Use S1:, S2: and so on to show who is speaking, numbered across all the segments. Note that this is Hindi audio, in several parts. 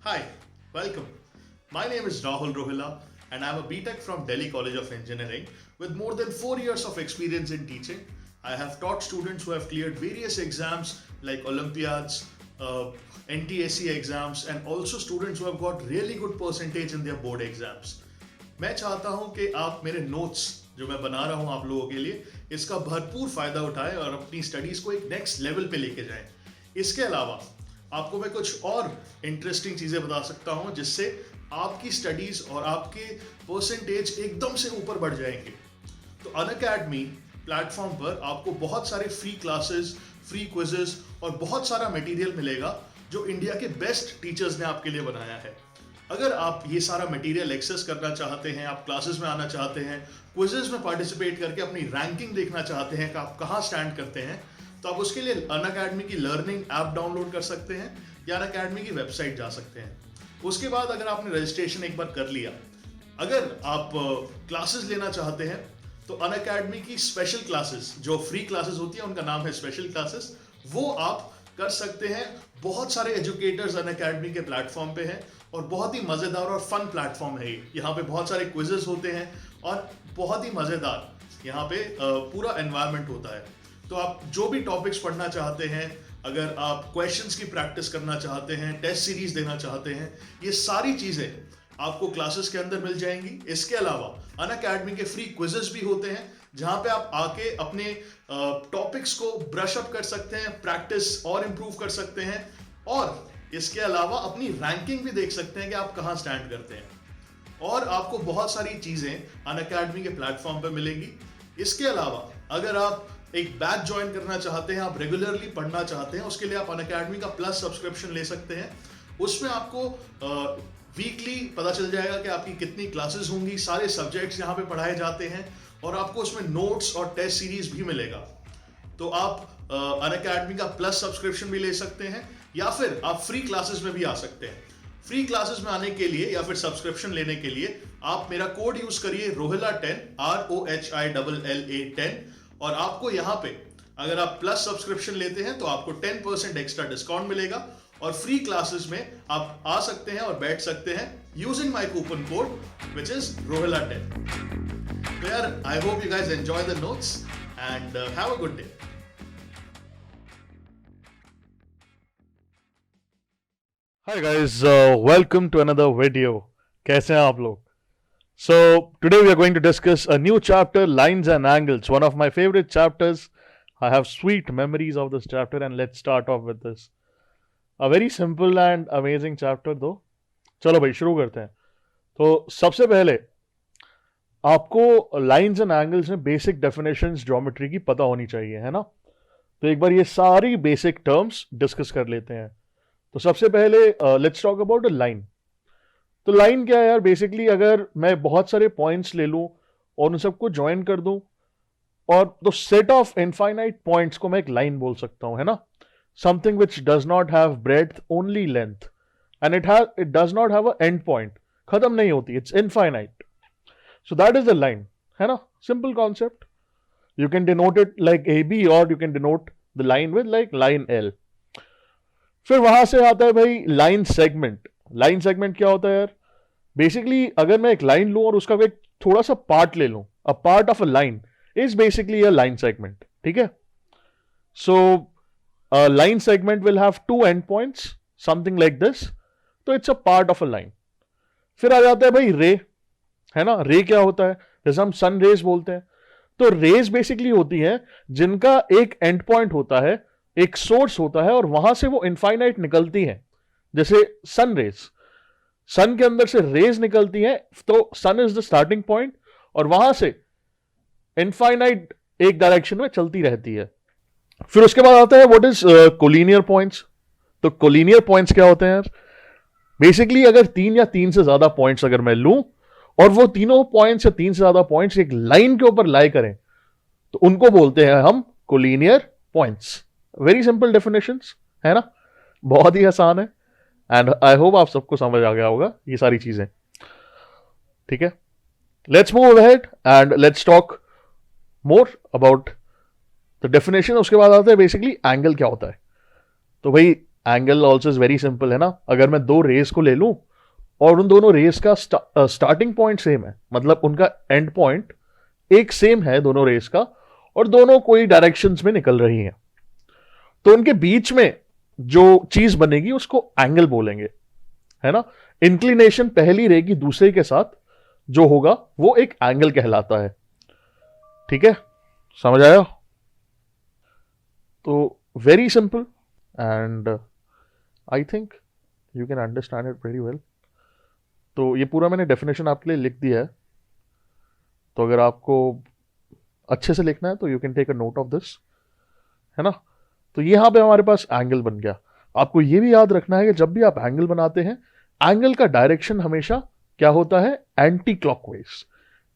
S1: Hi, welcome. My name is Rahul Rohila and I'm a BTech from Delhi College of Engineering with more than 4 years of experience in teaching. I have taught students who have cleared various exams like Olympiads, NTSC exams and also students who have got really good percentage in their board exams. मैं चाहता हूं कि आप मेरे नोट्स जो मैं बना रहा हूं आप लोगों के लिए इसका भरपूर फायदा उठाएं और अपनी स्टडीज को एक नेक्स्ट लेवल पे लेके जाएं। इसके अलावा आपको मैं कुछ और इंटरेस्टिंग चीजें बता सकता हूं जिससे आपकी स्टडीज और आपके परसेंटेज एकदम से ऊपर बढ़ जाएंगे। तो अनअकैडमी प्लेटफॉर्म पर आपको बहुत सारे फ्री क्लासेस, फ्री क्विजेस और बहुत सारा मटेरियल मिलेगा जो इंडिया के बेस्ट टीचर्स ने आपके लिए बनाया है। अगर आप ये सारा मटेरियल एक्सेस करना चाहते हैं, आप क्लासेस में आना चाहते हैं, क्विजेस में पार्टिसिपेट करके अपनी रैंकिंग देखना चाहते हैं कि आप कहाँ स्टैंड करते हैं, तो आप उसके लिए अनअकैडमी की लर्निंग ऐप डाउनलोड कर सकते हैं या अनअकैडमी की वेबसाइट जा सकते हैं। उसके बाद अगर आपने रजिस्ट्रेशन एक बार कर लिया, अगर आप क्लासेस लेना चाहते हैं तो अनअकैडमी की स्पेशल क्लासेस जो फ्री क्लासेस होती है उनका नाम है स्पेशल क्लासेस, वो आप कर सकते हैं। बहुत सारे एजुकेटर्स अनअकैडमी के प्लेटफॉर्म पे हैं और बहुत ही मज़ेदार और फन प्लेटफॉर्म है ये। यहाँ पे बहुत सारे क्विजेस होते हैं और बहुत ही मज़ेदार यहाँ पे पूरा एनवायरनमेंट होता है। तो आप जो भी टॉपिक्स पढ़ना चाहते हैं, अगर आप क्वेश्चंस की प्रैक्टिस करना चाहते हैं, टेस्ट सीरीज देना चाहते हैं, ये सारी चीज़ें आपको क्लासेस के अंदर मिल जाएंगी। इसके अलावा अनअकैडमी के फ्री क्विजेस भी होते हैं जहां पे आप आके अपने टॉपिक्स को ब्रश अप कर सकते हैं, प्रैक्टिस और इम्प्रूव कर सकते हैं और इसके अलावा अपनी रैंकिंग भी देख सकते हैं कि आप कहां स्टैंड करते हैं। और आपको बहुत सारी चीजें अनअकैडमी के प्लेटफॉर्म पे मिलेंगी। इसके अलावा अगर आप एक बैच ज्वाइन करना चाहते हैं, आप रेगुलरली पढ़ना चाहते हैं, उसके लिए आप अनअकैडमी का प्लस सब्सक्रिप्शन ले सकते हैं। उसमें आपको वीकली पता चल जाएगा कि आपकी कितनी क्लासेस होंगी, सारे सब्जेक्ट्स यहाँ पे पढ़ाए जाते हैं और आपको उसमें नोट्स और टेस्ट सीरीज भी मिलेगा। तो आप अनअकैडमी का प्लस सब्सक्रिप्शन भी ले सकते हैं या फिर आप फ्री क्लासेस में भी आ सकते हैं। फ्री क्लासेस में आने के लिए या फिर सब्सक्रिप्शन लेने के लिए आप मेरा कोड यूज करिए रोहिला10 ROHILLA10 और आपको यहाँ पे अगर आप प्लस सब्सक्रिप्शन लेते हैं तो आपको 10% एक्स्ट्रा डिस्काउंट मिलेगा और फ्री क्लासेस में आप आ सकते हैं और बैठ सकते हैं using my coupon code which is रोहिला10। तो यार I hope you guys enjoy the notes and have a good day.
S2: Hi guys, welcome to another video. कैसे हैं आप लोग? So today we are going to discuss a new chapter, Lines and Angles, one of my favorite chapters. I have sweet memories of this chapter and let's start off with this. A very simple and amazing chapter though. चलो भाई शुरू करते हैं। तो सबसे पहले आपको लाइंस एंड एंगल्स में बेसिक डेफिनेशंस ज्योमेट्री की पता होनी चाहिए, है ना? तो एक बार ये सारी बेसिक टर्म्स डिस्कस कर लेते हैं। तो सबसे पहले let's talk about a line. तो लाइन क्या है यार? बेसिकली अगर मैं बहुत सारे पॉइंट्स ले लूं और उन सबको ज्वाइन कर दूं और तो सेट ऑफ इनफाइनाइट पॉइंट्स को मैं एक लाइन बोल सकता हूं, है ना? Something which does not have breadth, only length, and it does not have a and point, खत्म नहीं होती, it's infinite. So that is the line, है ना? Simple concept. You can denote it like AB और you can denote the line with like line L। फिर वहां से आता है भाई लाइन सेगमेंट। लाइन सेगमेंट क्या होता है यार? बेसिकली अगर मैं एक लाइन लूं और उसका एक थोड़ा सा पार्ट ले लूं, a part of a line is basically a line segment, ठीक है? So line segment will have two end points, something like this, तो it's a part of a line. फिर आ जाता है भाई रे, है ना? रे क्या होता है? जैसे हम सन रेज बोलते हैं, तो रेज बेसिकली होती है जिनका एक एंड पॉइंट होता है, एक सोर्स होता है और वहां से वो इनफाइनाइट निकलती हैं। जैसे सन रेज, सन के अंदर से रेज निकलती हैं, तो सन इज द स्टार्टिंग पॉइंट और वहां से इनफाइनाइट एक डायरेक्शन में चलती रहती है। फिर उसके बाद आता है व्हाट इज कोलिनियर पॉइंट्स। तो कोलिनियर पॉइंट्स क्या होते हैं यार? बेसिकली अगर 3 या 3 से ज्यादा पॉइंट्स अगर मैं लूं और वो तीनों पॉइंट्स या 3 से ज्यादा पॉइंट्स एक लाइन के ऊपर लाई करें तो उनको बोलते हैं हम collinear points. Very simple definitions, है ना? बहुत ही आसान है एंड आई होप आप सबको समझ आ गया होगा ये सारी चीजें, ठीक है? Let's move ahead and let's talk more about the definition. उसके बाद आता है बेसिकली एंगल क्या होता है। तो भाई angle also is very simple, है ना. अगर मैं दो रेस को ले लूं और उन दोनों रेस का स्टार्टिंग पॉइंट सेम है, मतलब उनका एंड पॉइंट एक सेम है दोनों रेस का, और दोनों कोई डायरेक्शंस में निकल रही हैं, तो उनके बीच में जो चीज बनेगी उसको एंगल बोलेंगे, है ना. इंक्लिनेशन पहली रे की दूसरे के साथ जो होगा वो एक एंगल कहलाता है. ठीक है, समझ आया. तो very simple and I think you can understand it very well. तो ये पूरा मैंने डेफिनेशन आपके लिए लिख दिया है, तो अगर आपको अच्छे से लिखना है तो you can take a note of this, है ना. तो यहां पे हमारे पास एंगल बन गया. आपको ये भी याद रखना है कि जब भी आप एंगल बनाते हैं, एंगल का डायरेक्शन हमेशा क्या होता है, anti clockwise.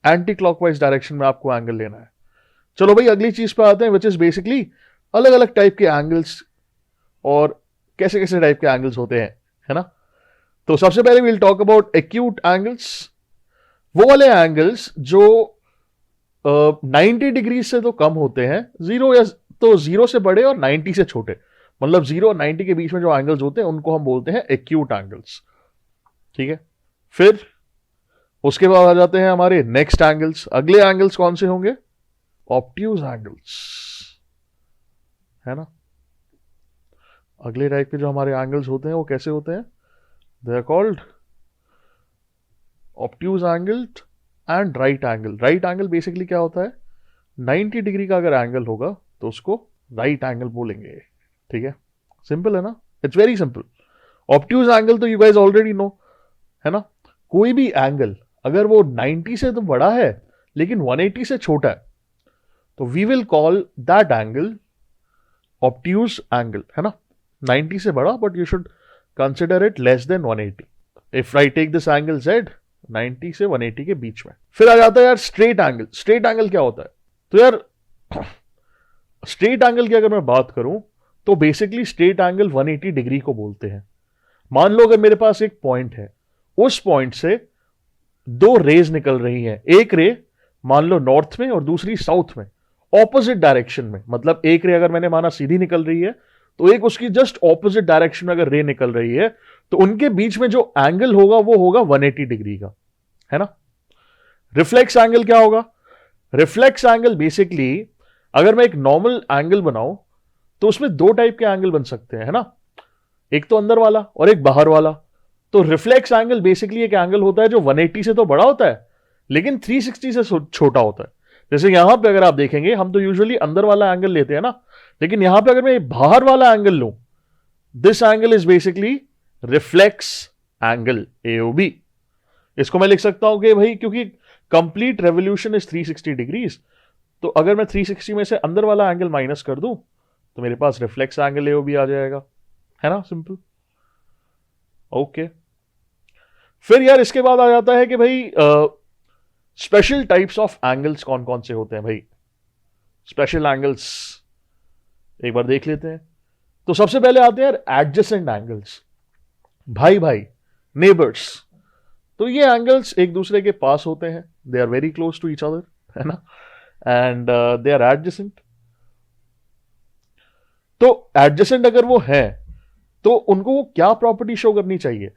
S2: Anti clockwise direction में आपको एंगल लेना है. चलो भाई अगली चीज पे आते हैं, विच इज बेसिकली अलग अलग टाइप के एंगल्स और कैसे कैसे टाइप के एंगल्स होते हैं, है ना. तो सबसे पहले will talk about acute angles. वो वाले एंगल्स जो 90 डिग्री से तो कम होते हैं, जीरो या तो जीरो से बड़े और 90 से छोटे, मतलब जीरो और 90 के बीच में जो एंगल्स होते हैं उनको हम बोलते हैं एक्यूट एंगल्स. ठीक है. फिर उसके बाद आ जाते हैं हमारे नेक्स्ट एंगल्स. अगले एंगल्स कौन से होंगे, ऑब्ट्यूज एंगल्स, है ना. अगले टाइप के जो हमारे एंगल्स होते हैं वो कैसे होते हैं, they are called obtuse angle and right angle. Right angle basically क्या होता है, 90 डिग्री का अगर एंगल होगा तो उसको राइट एंगल बोलेंगे. ठीक है, सिंपल है ना, it's very simple. Obtuse angle तो यू गाइस ऑलरेडी नो, है ना. कोई भी एंगल अगर वो 90 से तो बड़ा है लेकिन 180 से छोटा है, तो we will call that angle obtuse angle, है ना. 90 से बड़ा but you should consider it less than 180. If I take this angle Z, 90 से 180 के बीच में. फिर आ जाता है यार स्ट्रेट एंगल. स्ट्रेट एंगल क्या होता है, तो यार स्ट्रेट एंगल की अगर मैं बात करूं तो बेसिकली स्ट्रेट एंगल 180 डिग्री को बोलते हैं. मान लो अगर मेरे पास एक पॉइंट है, उस पॉइंट से दो रेज निकल रही हैं. एक रे मान लो नॉर्थ में और दूसरी साउथ में, ऑपोजिट डायरेक्शन में. मतलब एक रे अगर मैंने माना सीधी निकल रही है, तो एक उसकी जस्ट ऑपोजिट डायरेक्शन में अगर रे निकल रही है, तो उनके बीच में जो एंगल होगा वो होगा 180 डिग्री का, है ना. रिफ्लेक्स एंगल क्या होगा, रिफ्लेक्स एंगल बेसिकली अगर मैं एक नॉर्मल एंगल बनाऊं तो उसमें दो टाइप के एंगल बन सकते हैं, है ना. एक तो अंदर वाला और एक बाहर वाला. तो रिफ्लेक्स एंगल बेसिकली एक एंगल होता है जो 180 से तो बड़ा होता है लेकिन 360 से छोटा होता है. जैसे यहां पे अगर आप देखेंगे, हम तो यूजुअली अंदर वाला एंगल लेते हैं ना, लेकिन यहां पे अगर मैं बाहर वाला एंगल लूं, this angle is basically reflex angle, AOB. इसको मैं लिख सकता हूं कि भाई क्योंकि कंप्लीट रेवोल्यूशन इज 360 डिग्रीज, तो अगर मैं 360 में से अंदर वाला एंगल माइनस कर दूं तो मेरे पास रिफ्लेक्स एंगल AOB आ जाएगा, है ना. सिंपल. ओके. फिर यार इसके बाद आ जाता है कि भाई स्पेशल टाइप्स ऑफ एंगल्स कौन कौन से होते हैं. भाई स्पेशल एंगल्स एक बार देख लेते हैं. तो सबसे पहले आते हैं यार एडजेसेंट एंगल्स. भाई भाई, नेबर्स. तो ये एंगल्स एक दूसरे के पास होते हैं, they are very close to each other, है ना, एंड दे आर एडजेसेंट. तो एडजेसेंट अगर वो है तो उनको वो क्या प्रॉपर्टी शो करनी चाहिए,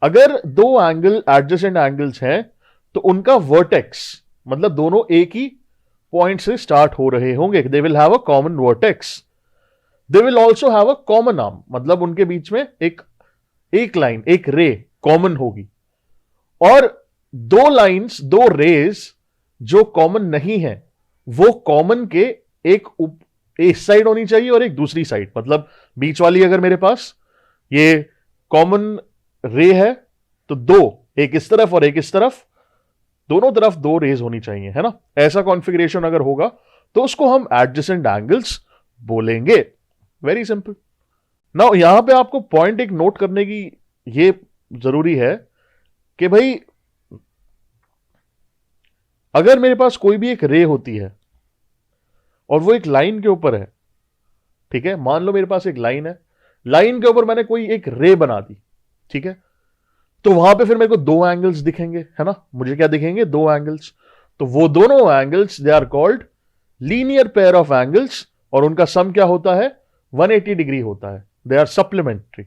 S2: अगर दो एंगल एडजेसेंट एंगल्स हैं तो उनका वर्टेक्स, मतलब दोनों एक ही पॉइंट से स्टार्ट हो रहे होंगे, they will have a common vertex. They will also have a common arm, मतलब उनके बीच में एक लाइन, एक रे कॉमन होगी. और दो लाइंस, दो रेज जो कॉमन नहीं है वो कॉमन के एक इस साइड होनी चाहिए और एक दूसरी साइड. मतलब बीच वाली अगर मेरे पास ये कॉमन रे है तो दो, एक इस तरफ और एक इस तरफ, दोनों तरफ दो रेज होनी चाहिए, है ना. ऐसा कॉन्फ़िगरेशन अगर होगा तो उसको हम एडजेसेंट एंगल्स बोलेंगे. Very simple. नाउ यहां पे आपको पॉइंट एक नोट करने की ये जरूरी है कि भाई अगर मेरे पास कोई भी एक रे होती है और वो एक लाइन के ऊपर है, ठीक है, मान लो मेरे पास एक लाइन है, लाइन के ऊपर मैंने कोई एक रे बना दी, ठीक है, तो वहां पे फिर मेरे को दो एंगल्स दिखेंगे, है ना. मुझे क्या दिखेंगे, दो एंगल्स. तो वो दोनों angles they are called linear pair of angles और उनका सम क्या होता है, 180 डिग्री होता है. They are supplementary.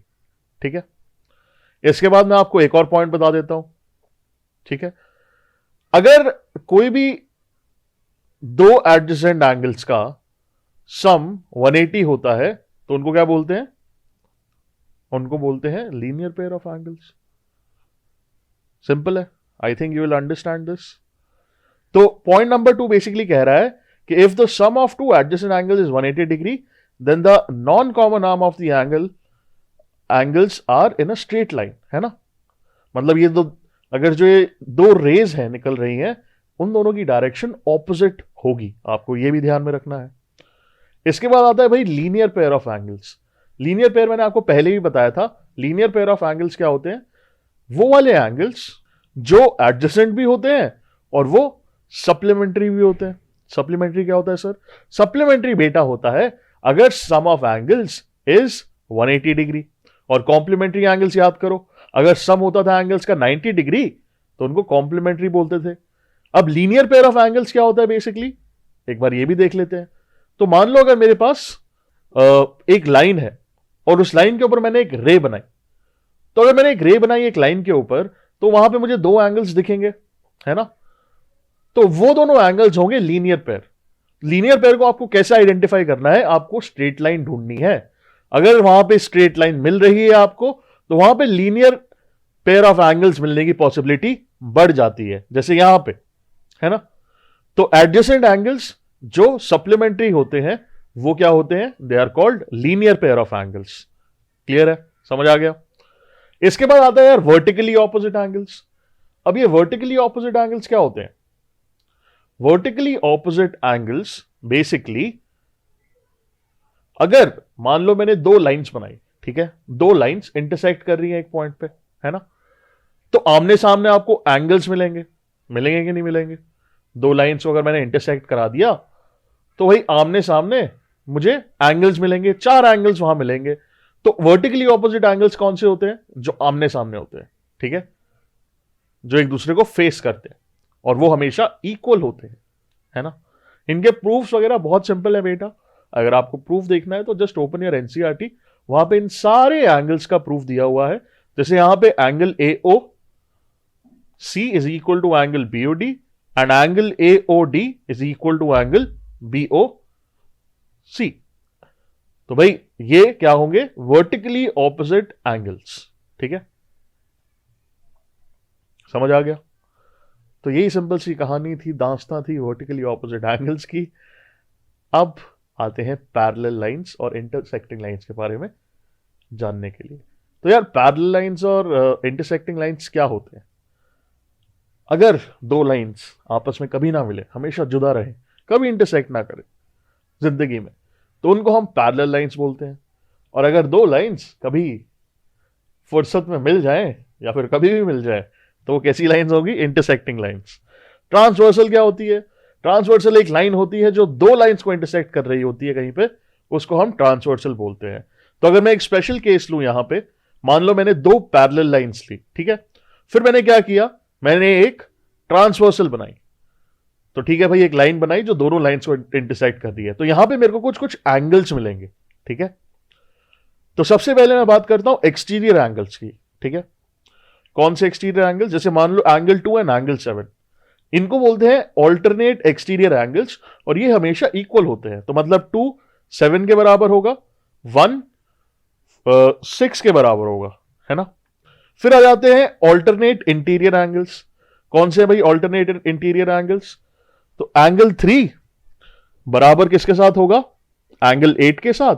S2: ठीक है, इसके बाद मैं आपको एक और पॉइंट बता देता हूं। ठीक है, अगर कोई भी दो एडजेसेंट एंगल्स का सम 180 होता है तो उनको क्या बोलते हैं? उनको बोलते हैं linear pair of angles. Simple है, I think you will understand this. तो पॉइंट नंबर 2 बेसिकली कह रहा है कि if the sum of two adjacent angles is 180 degree then the non common arm of the angles are in a straight line, है ना। मतलब ये दो, अगर जो ये दो रेज हैं निकल रही हैं, उन दोनों की डायरेक्शन ऑपोजिट होगी, आपको ये भी ध्यान में रखना है। इसके बाद आता है भाई linear pair of angles. Linear pair मैंने आपको पहले भी बताया था। लीनियर पेयर ऑफ एंगल्स क्या होते हैं? वो वाले एंगल्स जो एडजेसेंट भी होते हैं और वो सप्लीमेंट्री भी होते हैं। सप्लीमेंट्री क्या होता है सर? सप्लीमेंट्री बेटा होता है अगर सम ऑफ एंगल्स इज 180 डिग्री, और कॉम्प्लीमेंट्री एंगल्स याद करो, अगर सम होता था एंगल्स का 90 डिग्री तो उनको कॉम्प्लीमेंट्री बोलते थे। अब लीनियर पेयर ऑफ एंगल्स क्या होता है बेसिकली, एक बार ये भी देख लेते हैं। तो मान लो अगर मेरे पास एक लाइन है और उस लाइन के ऊपर मैंने एक रे बनाई, तो अगर मैंने एक रे बनाई एक लाइन के ऊपर तो वहां पे मुझे दो एंगल्स दिखेंगे, है ना। तो वो दोनों एंगल्स होंगे लीनियर पेयर। लीनियर पेयर को आपको कैसे आइडेंटिफाई करना है? आपको स्ट्रेट लाइन ढूंढनी है। अगर वहां पे स्ट्रेट लाइन मिल रही है आपको तो वहां पे लीनियर पेयर ऑफ एंगल्स मिलने की पॉसिबिलिटी बढ़ जाती है, जैसे यहां पे, है ना। तो एडजेसेंट एंगल्स जो सप्लीमेंट्री होते हैं वो क्या होते हैं? They are called linear pair of angles. Clear है, समझ आ गया। इसके बाद आता है यार वर्टिकली ऑपोजिट एंगल्स। अब ये वर्टिकली ऑपोजिट एंगल्स क्या होते हैं? वर्टिकली ऑपोजिट एंगल्स बेसिकली, अगर मान लो मैंने दो लाइंस बनाई, ठीक है, दो लाइंस इंटरसेक्ट कर रही हैं एक पॉइंट पे, है ना, तो आमने सामने आपको एंगल्स मिलेंगे। मिलेंगे कि नहीं मिलेंगे? दो लाइंस को अगर मैंने इंटरसेक्ट करा दिया तो भाई आमने सामने मुझे एंगल्स मिलेंगे, चार एंगल्स वहां मिलेंगे। तो वर्टिकली ऑपोजिट एंगल्स कौन से होते हैं? जो आमने सामने होते हैं, ठीक है, जो एक दूसरे को फेस करते हैं और वो हमेशा इक्वल होते हैं, है ना। इनके प्रूफ्स वगैरह बहुत सिंपल है बेटा। अगर आपको प्रूफ देखना है तो जस्ट ओपन योर एनसीईआरटी, वहां पे इन सारे एंगल्स का प्रूफ दिया हुआ है। जैसे यहां पे angle AO C is equal to angle BOD and angle AOD is equal to angle BOC। तो भाई ये क्या होंगे? Vertically opposite angles. ठीक है, समझ आ गया। तो यही सिंपल सी कहानी थी, दास्तां थी वर्टिकली ऑपोजिट एंगल्स की। अब आते हैं पैरेलल लाइंस और इंटरसेक्टिंग लाइंस के बारे में जानने के लिए। तो यार पैरेलल लाइंस और इंटरसेक्टिंग लाइंस क्या होते हैं? अगर दो लाइंस आपस में कभी ना मिले, हमेशा जुदा रहे, कभी इंटरसेक्ट ना करें जिंदगी में, तो उनको हम पैरेलल लाइंस बोलते हैं। और अगर दो लाइंस कभी फुर्सत में मिल जाएं या फिर कभी भी मिल जाए तो वो कैसी लाइंस होगी? Intersecting lines. ट्रांसवर्सल क्या होती है? ट्रांसवर्सल एक लाइन होती है जो दो लाइंस को इंटरसेक्ट कर रही होती है कहीं पे, उसको हम ट्रांसवर्सल बोलते हैं। तो अगर मैं एक स्पेशल केस लूं यहां पे, मान लो मैंने दो पैरेलल लाइंस ली, ठीक है, फिर मैंने क्या किया? मैंने एक ट्रांसवर्सल बनाई। तो ठीक है भाई, एक लाइन बनाई जो दोनों लाइंस को इंटरसेक्ट कर रही है, तो यहां पे मेरे को कुछ कुछ एंगल्स मिलेंगे। ठीक है, तो सबसे पहले मैं बात करता हूं एक्सटीरियर एंगल्स की। ठीक है, कौन से एक्सटीरियर एंगल? जैसे मान लो एंगल 2 एंड एंगल 7, इनको बोलते हैं ऑल्टरनेट एक्सटीरियर एंगल्स, और ये हमेशा इक्वल होते हैं। तो मतलब 2 7 के बराबर होगा, 1 6 के बराबर होगा, है ना। फिर आ जाते हैं ऑल्टरनेट इंटीरियर एंगल्स। कौन से भाई ऑल्टरनेट इंटीरियर एंगल्स? तो एंगल 3 बराबर किसके साथ होगा? एंगल 8 के साथ।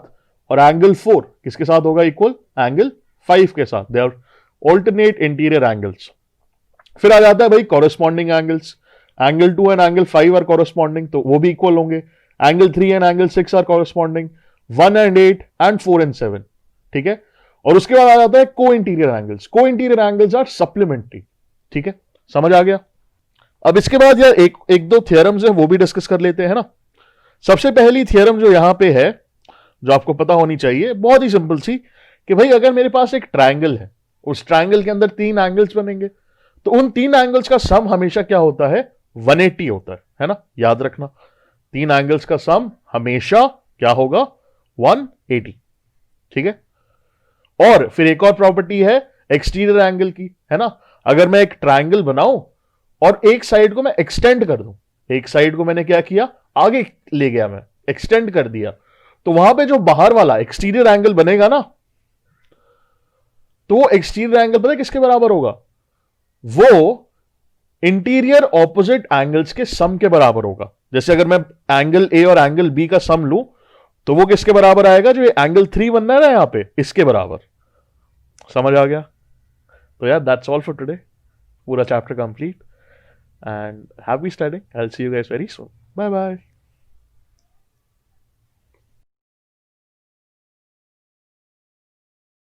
S2: और एंगल 4 किसके साथ होगा? इक्वल एंगल 5 के साथ। They are alternate interior angles. फिर आ जाता है भाई corresponding angles. Angle 2 and angle 5 are corresponding, तो वो भी इक्वल होंगे। Angle 3 and angle 6 are corresponding, 1 and 8 and 4 and 7। ठीक है, और उसके बाद आ जाता है को इंटीरियर एंगल्स। को इंटीरियर एंगल्स आर सप्लीमेंट्री। ठीक है, समझ आ गया। अब इसके बाद यार एक दो थियरम्स है, वो भी डिस्कस कर लेते हैं ना। सबसे पहली थियरम जो यहां पे है, जो आपको पता होनी चाहिए, बहुत ही सिंपल सी, कि भाई अगर मेरे पास एक ट्रायंगल है, उस ट्रायंगल के अंदर 3 एंगल्स बनेंगे, तो उन 3 एंगल्स का सम हमेशा क्या होता है? 180 होता है ना। याद रखना, 3 एंगल्स का सम हमेशा क्या होगा? 180। ठीक है, और फिर एक और प्रॉपर्टी है एक्सटीरियर एंगल की, है ना। अगर मैं एक ट्राइंगल बनाऊं और एक साइड को मैं एक्सटेंड कर दूं, एक साइड को मैंने क्या किया, आगे ले गया, मैं एक्सटेंड कर दिया, तो वहां पे जो बाहर वाला एक्सटीरियर एंगल बनेगा ना, तो वो एक्सटीरियर एंगल पता है किसके बराबर होगा? वो इंटीरियर ऑपोजिट एंगल्स के सम के बराबर होगा। जैसे अगर मैं एंगल ए और एंगल बी का सम लूं, तो वो किसके बराबर आएगा? जो एंगल 3 बनना है ना यहां पे, इसके बराबर। समझ आ गया? तो यार दैट्स ऑल फॉर टुडे, पूरा chapter complete, and happy studying. I will see you guys very soon. Bye bye.